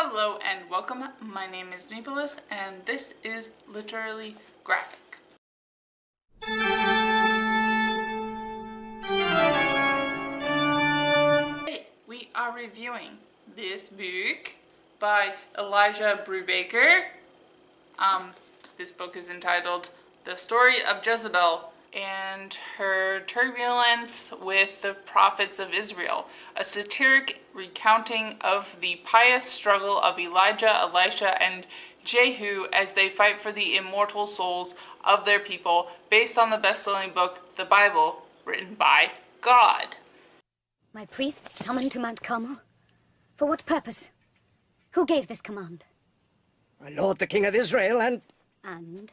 Hello and welcome. My name is Nicholas and this is Literally Graphic. Today we are reviewing this book by Elijah Brubaker. This book is entitled The Story of Jezebel and Her Turbulence with the Prophets of Israel, a satiric recounting of the pious struggle of Elijah, Elisha, and Jehu as they fight for the immortal souls of their people, based on the best-selling book, the Bible, written by God. My priests summoned to Mount Carmel? For what purpose? Who gave this command? My lord, the king of Israel, and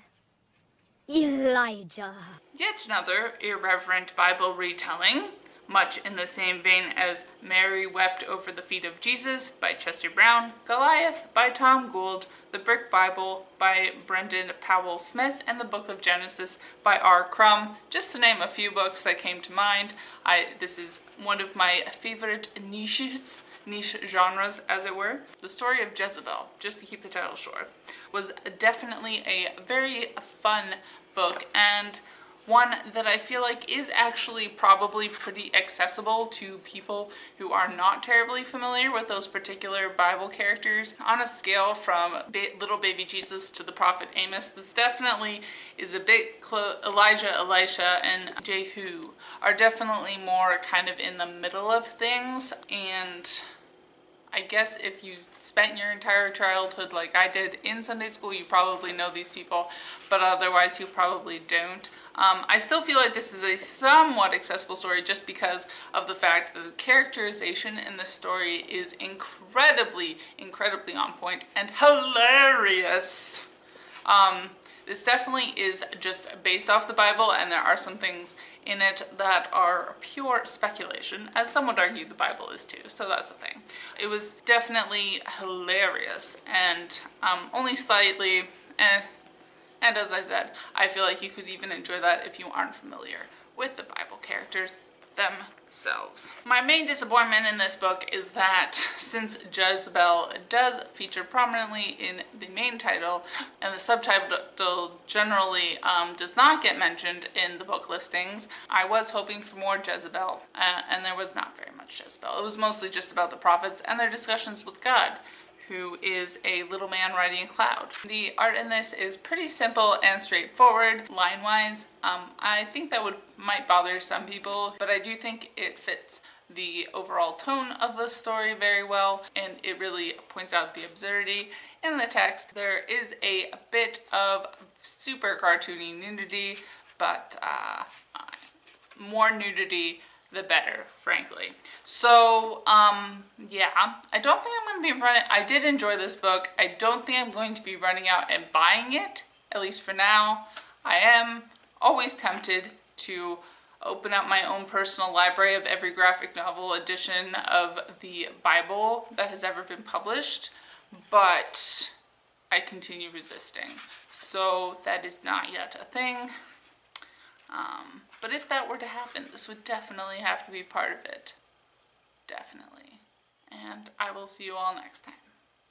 Elijah. Yet another irreverent Bible retelling, much in the same vein as Mary Wept Over the Feet of Jesus by Chester Brown, Goliath by Tom Gould, The Brick Bible by Brendan Powell Smith, and The Book of Genesis by R. Crumb, just to name a few books that came to mind. This is one of my favorite niche genres, as it were. The Story of Jezebel, just to keep the title short, was definitely a very fun book, and one that I feel like is actually probably pretty accessible to people who are not terribly familiar with those particular Bible characters. On a scale from little baby Jesus to the prophet Amos, this definitely is a bit close. Elijah, Elisha, and Jehu are definitely more kind of in the middle of things, and I guess if you spent your entire childhood like I did in Sunday school, you probably know these people, but otherwise you probably don't. I still feel like this is a somewhat accessible story just because of the fact that the characterization in this story is incredibly on point and hilarious. This definitely is just based off the Bible, and there are some things in it that are pure speculation, as some would argue the Bible is too, so that's the thing. It was definitely hilarious and only slightly and as I said, I feel like you could even enjoy that if you aren't familiar with the Bible characters themselves. My main disappointment in this book is that since Jezebel does feature prominently in the main title and the subtitle generally does not get mentioned in the book listings, I was hoping for more Jezebel, and there was not very much Jezebel. It was mostly just about the prophets and their discussions with God, who is a little man riding a cloud. The art in this is pretty simple and straightforward line-wise. I think that might bother some people, but I do think it fits the overall tone of the story very well, and it really points out the absurdity in the text. There is a bit of super cartoony nudity, but more nudity the better, frankly. So, yeah, I don't think I'm going to be running. I did enjoy this book. I don't think I'm going to be running out and buying it, at least for now. I am always tempted to open up my own personal library of every graphic novel edition of the Bible that has ever been published, but I continue resisting. So that is not yet a thing. But if that were to happen, this would definitely have to be part of it. Definitely. And I will see you all next time.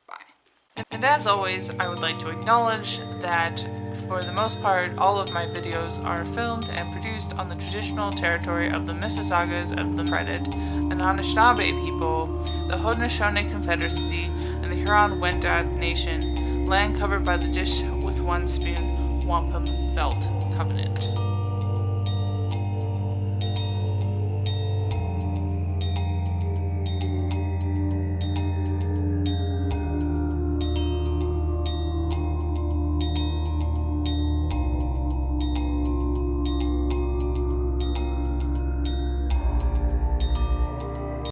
Bye. And as always, I would like to acknowledge that for the most part, all of my videos are filmed and produced on the traditional territory of the Mississaugas of the Credit, an Anishinaabe people, the Haudenosaunee Confederacy, and the Huron-Wendat Nation, land covered by the Dish with One Spoon Wampum Belt Covenant.